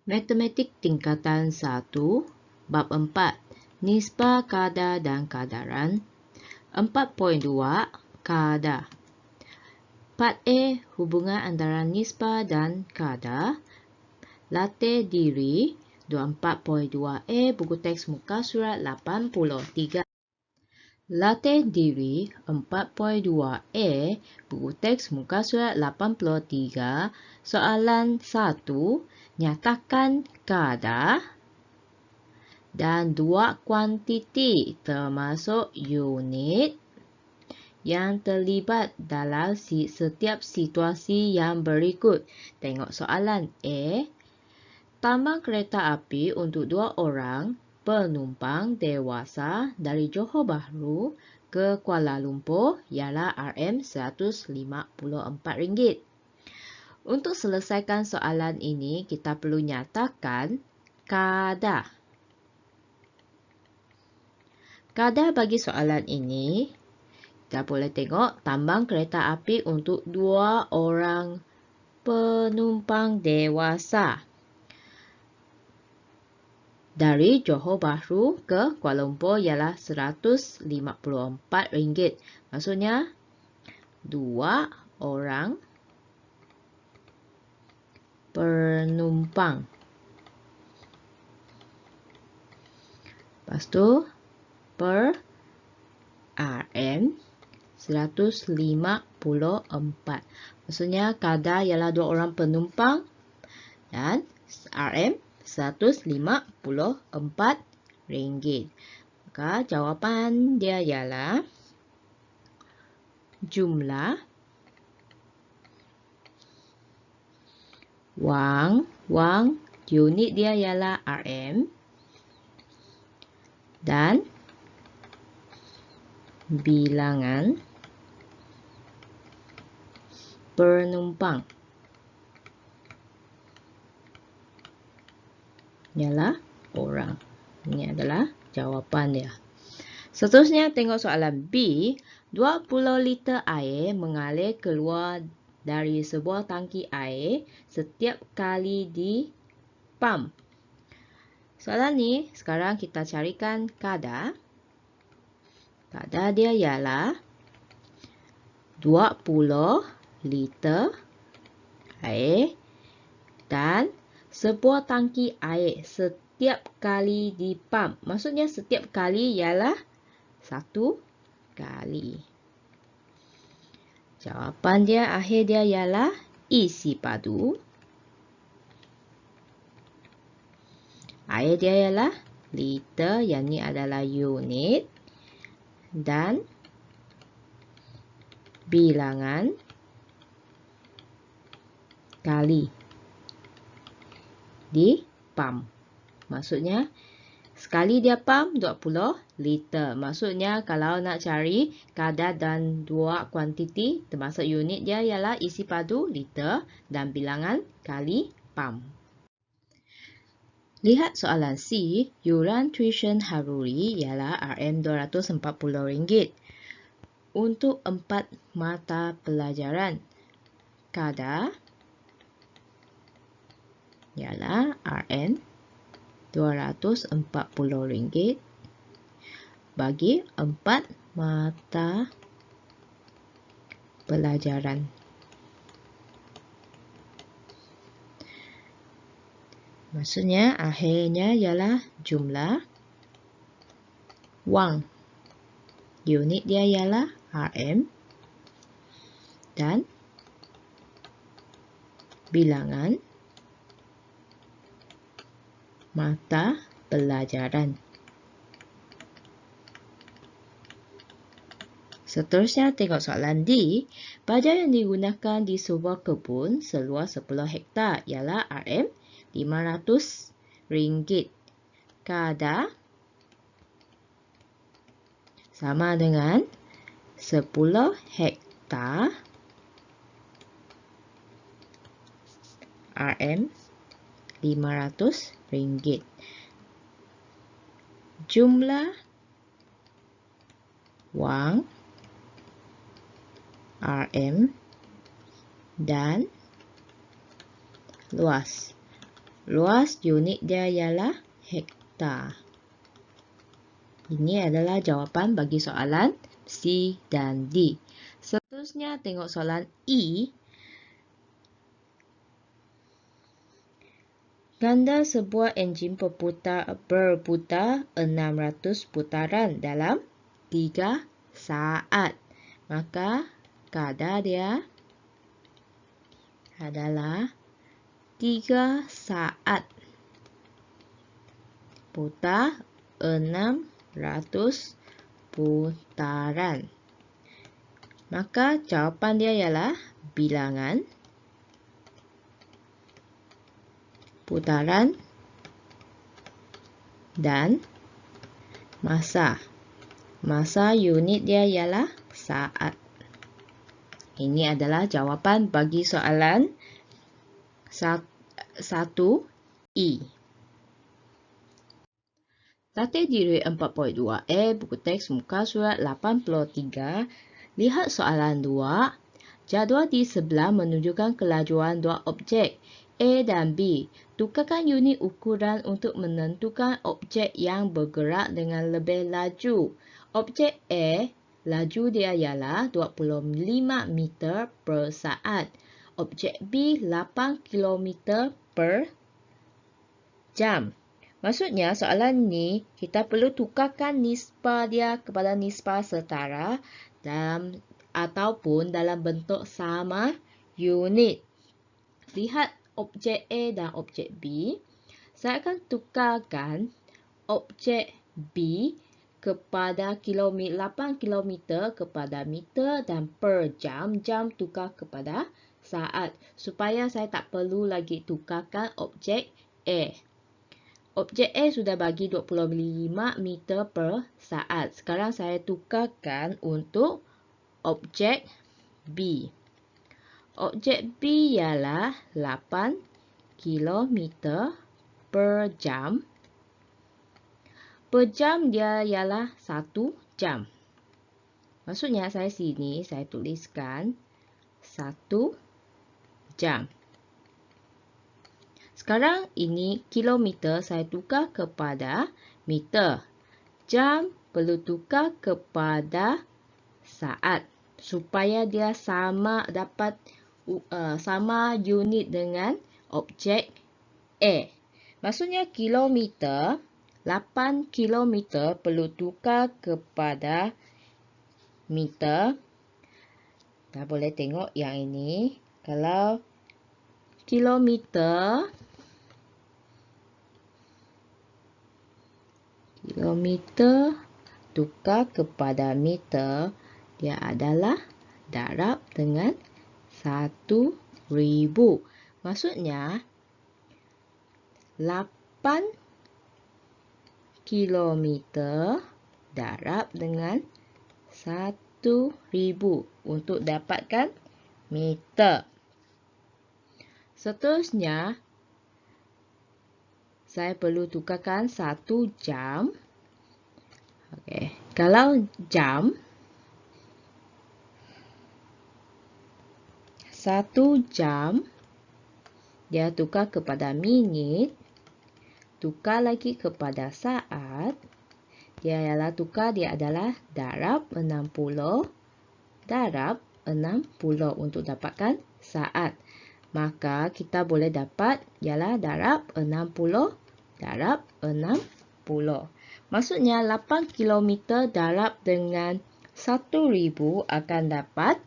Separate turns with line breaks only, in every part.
Matematik tingkatan 1, bab 4, Nisbah kadar dan kadaran. 4.2, kadar. Part A, hubungan antara nisbah dan kadar. Latih diri, 24.2a, buku teks muka surat 83. Latih diri 4.2a, buku teks muka surat 83, soalan 1, nyatakan kadar dan dua kuantiti termasuk unit yang terlibat dalam setiap situasi yang berikut. Tengok soalan A. Tambang kereta api untuk 2 orang penumpang dewasa dari Johor Bahru ke Kuala Lumpur ialah RM154. Untuk selesaikan soalan ini, kita perlu nyatakan kadar. Kadar bagi soalan ini, kita boleh tengok tambang kereta api untuk 2 orang penumpang dewasa dari Johor Bahru ke Kuala Lumpur ialah RM154. Maksudnya 2 orang penumpang. Lepas tu per RM 154. Maksudnya kadar ialah 2 orang penumpang dan RM 154 ringgit. Maka jawapan dia ialah jumlah wang unit dia ialah RM dan bilangan penumpang ialah orang. Ini adalah jawapan dia. Seterusnya tengok soalan B. 20 liter air mengalir keluar dari sebuah tangki air setiap kali dipam. Soalan ni sekarang kita carikan kadar. Kadar dia ialah 20 liter air dan sebuah tangki air setiap kali dipam. Maksudnya setiap kali ialah 1 kali. Jawapan dia akhir dia ialah isi padu. Air dia ialah liter, yang ni adalah unit. Dan bilangan kali dipam. Maksudnya sekali dia pam 20 liter. Maksudnya kalau nak cari kadar dan dua kuantiti termasuk unit dia ialah isi padu liter dan bilangan kali pam. Lihat soalan C. Yuran tuition Haruri ialah RM240 untuk 4 mata pelajaran. Kadar ialah RM240 bagi 4 mata pelajaran. Maksudnya akhirnya ialah jumlah wang. Unit dia ialah RM dan bilangan mata pelajaran. Seterusnya tengok soalan D. Baja yang digunakan di sebuah kebun seluas 10 hektar ialah RM500. Kadar sama dengan 10 hektar RM500. Jumlah wang RM dan luas. Luas unit dia ialah hektar. Ini adalah jawapan bagi soalan C dan D. Seterusnya tengok soalan E. Ganda sebuah enjin berputar 600 putaran dalam 3 saat. Maka kadar dia adalah 3 saat. Putar 600 putaran. Maka jawapan dia ialah bilangan putaran dan masa. Masa unit dia ialah saat. Ini adalah jawapan bagi soalan 1E. Latih diri 4.2a, buku teks muka surat 83. Lihat soalan 2. Jadual di sebelah menunjukkan kelajuan dua objek A dan B. Tukarkan unit ukuran untuk menentukan objek yang bergerak dengan lebih laju. Objek A, laju dia ialah 25 meter per saat. Objek B, 8 km per jam. Maksudnya soalan ni kita perlu tukarkan nisbah dia kepada nisbah setara ataupun dalam bentuk sama unit. Lihat objek A dan objek B. Saya akan tukarkan objek B kepada 8 km kepada meter dan per jam tukar kepada saat. Supaya saya tak perlu lagi tukarkan objek A. Objek A sudah bagi 25 meter per saat. Sekarang saya tukarkan untuk objek B. Objek B ialah 8 km per jam. Per jam dia ialah 1 jam. Maksudnya saya tuliskan 1 jam. Sekarang ini kilometer saya tukar kepada meter. Jam perlu tukar kepada saat supaya dia sama unit dengan objek A. Maksudnya kilometer, 8 kilometer perlu tukar kepada meter. Kita boleh tengok yang ini. Kalau kilometer tukar kepada meter, dia adalah darab dengan 1000. Maksudnya 8 kilometer darab dengan 1000 untuk dapatkan meter. Seterusnya, saya perlu tukarkan 1 jam. Okey, kalau jam, 1 jam, dia tukar kepada minit, tukar lagi kepada saat, dia adalah darab 60 untuk dapatkan saat. Maka kita boleh dapat ialah darab 60 darab 60. Maksudnya 8 km darab dengan 1000 akan dapat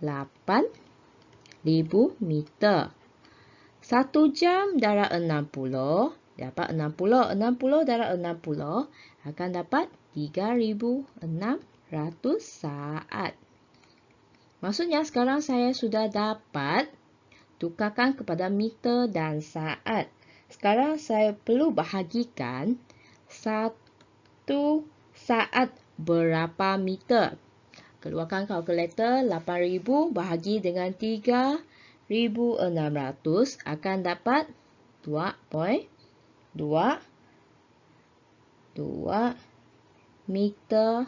8000 meter. 1 jam darab 60 dapat 60. 60 darab 60 akan dapat 3600 saat. Maksudnya sekarang saya sudah dapat tukarkan kepada meter dan saat. Sekarang saya perlu bahagikan 1 saat berapa meter. Keluarkan kalkulator, 8000 bahagi dengan 3600 akan dapat 2.22 meter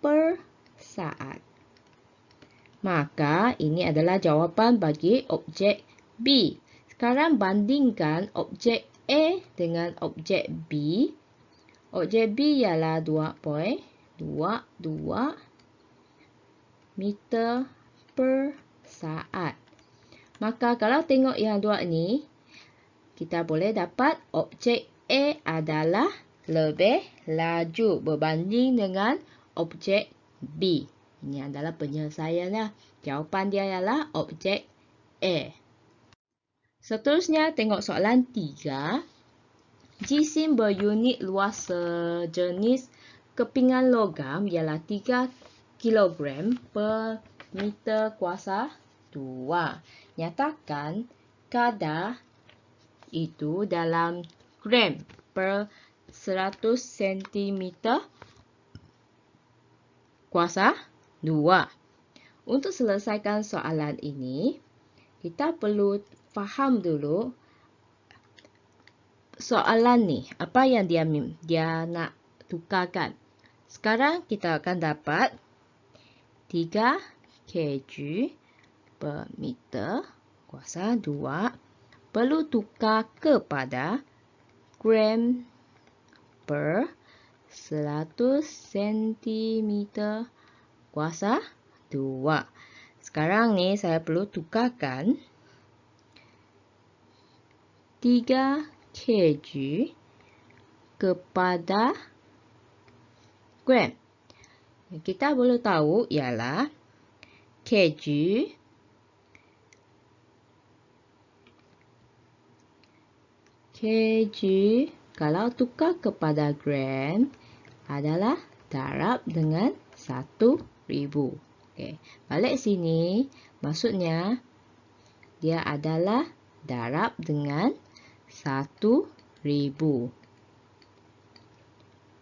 per saat. Maka ini adalah jawapan bagi objek B. Sekarang bandingkan objek A dengan objek B. Objek B ialah 2.22 meter per saat. Maka kalau tengok yang dua ni, kita boleh dapat objek A adalah lebih laju berbanding dengan objek B. Ini adalah penyelesaiannya. Jawapan dia ialah objek A. Seterusnya, tengok soalan 3. Jisim berunit luas sejenis kepingan logam ialah 3 kg per meter kuasa 2. Nyatakan kadar itu dalam gram per 100 cm kuasa 2. Untuk selesaikan soalan ini, kita perlu faham dulu soalan ni, apa yang dia nak tukarkan. Sekarang kita akan dapat 3 kg per meter kuasa 2 perlu tukar kepada gram per 100 cm kuasa 2. Sekarang ni saya perlu tukarkan 3 kg kepada gram. Yang kita boleh tahu ialah kg kalau tukar kepada gram adalah darab dengan 1000. Okey, balik sini maksudnya dia adalah darab dengan 1000.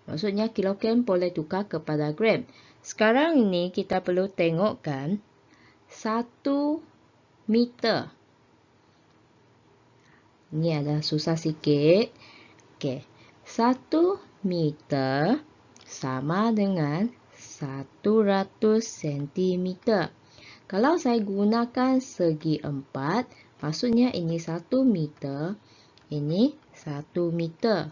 Maksudnya kilogram boleh tukar kepada gram. Sekarang ini kita perlu tengokkan 1 meter. Ini adalah susah sikit. Okey, 1 meter sama dengan 100 cm. Kalau saya gunakan segi 4, maksudnya ini 1 meter, ini 1 meter.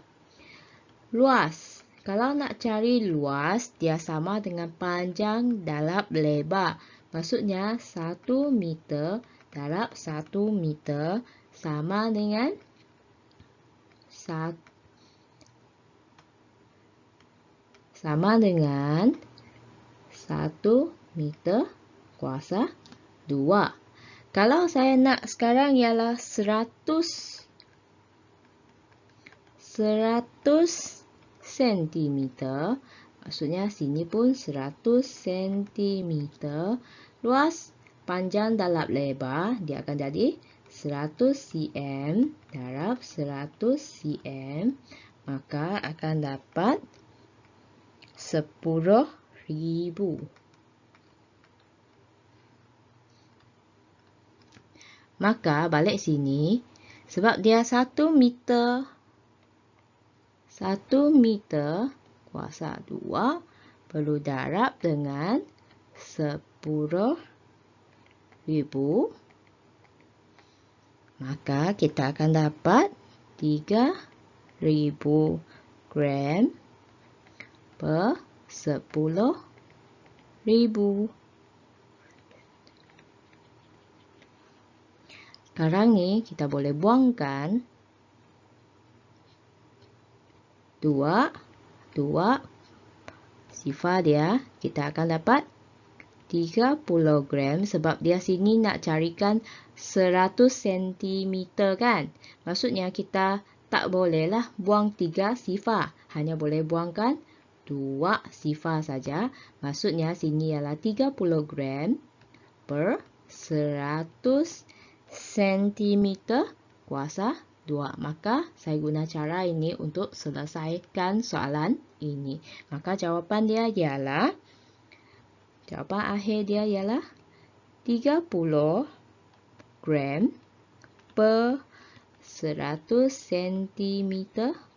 Luas. Kalau nak cari luas, dia sama dengan panjang darab lebar. Maksudnya 1 meter darab 1 meter sama dengan 1 meter kuasa 2. Kalau saya nak sekarang ialah 100 cm. Maksudnya sini pun 100 cm. Luas panjang darab lebar dia akan jadi 100 cm darab 100 cm. Maka akan dapat 10,000. Maka balik sini, sebab dia 1 meter kuasa 2 perlu darab dengan 10,000. Maka kita akan dapat 3,000 gram per 10,000. Sekarang ni kita boleh buangkan 2 sifar dia, kita akan dapat 30 gram sebab dia sini nak carikan 100 cm kan. Maksudnya kita tak bolehlah buang 3 sifar, hanya boleh buangkan 2 sifar saja. Maksudnya sini ialah 30 gram per 100 cm kuasa 2. Maka saya guna cara ini untuk selesaikan soalan ini. Maka jawapan dia ialah, jawapan akhir dia ialah 30 gram per 100 cm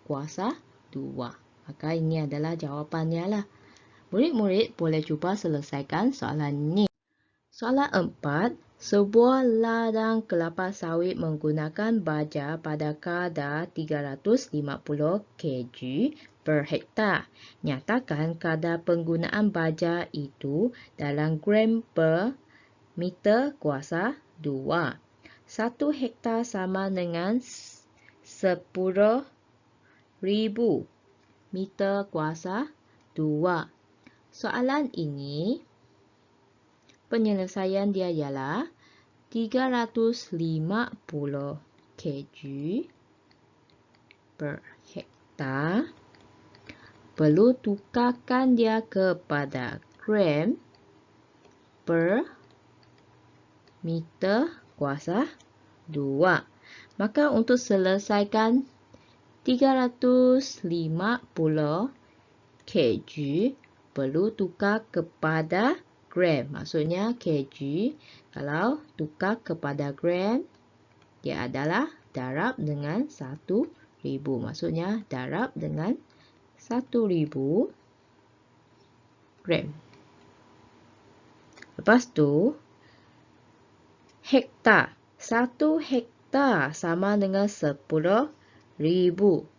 kuasa 2. Maka ini adalah jawapannya lah. Murid-murid boleh cuba selesaikan soalan ini. Soalan 4. Sebuah ladang kelapa sawit menggunakan baja pada kadar 350 kg per hektar. Nyatakan kadar penggunaan baja itu dalam gram per meter kuasa 2. 1 hektar sama dengan 10,000 meter kuasa 2. Soalan ini, penyelesaian dia ialah 350 kg per hektar. Perlu tukarkan dia kepada gram per meter kuasa 2. Maka untuk selesaikan 350 kg perlu tukar kepada gram. Maksudnya kg kalau tukar kepada gram dia adalah darab dengan 1000. Maksudnya darab dengan 1000 gram. Lepas tu hektar. 1 hektar sama dengan 10,000.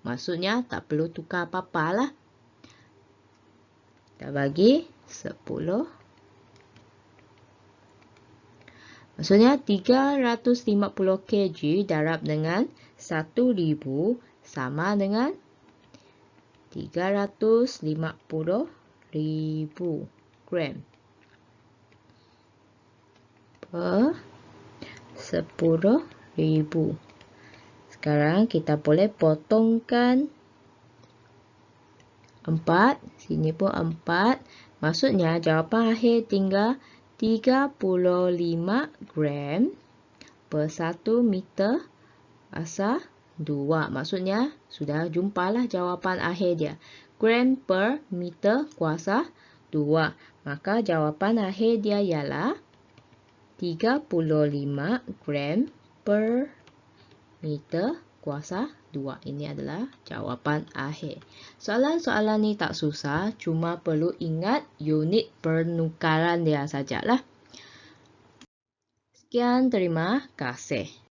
Maksudnya tak perlu tukar apa-apa lah. Kita bagi 10. Maksudnya 350 kg darab dengan 1000 sama dengan 350,000 gram per 10,000. Sekarang kita boleh potongkan 4. Sini pun 4. Maksudnya jawapan akhir tinggal 35 gram per 1 meter kuasa 2. Maksudnya sudah jumpalah jawapan akhir dia. Gram per meter kuasa 2. Maka jawapan akhir dia ialah 35 gram per meter kuasa 2. Ini adalah jawapan akhir. Soalan-soalan ni tak susah, cuma perlu ingat unit penukaran dia sajalah. Sekian, terima kasih.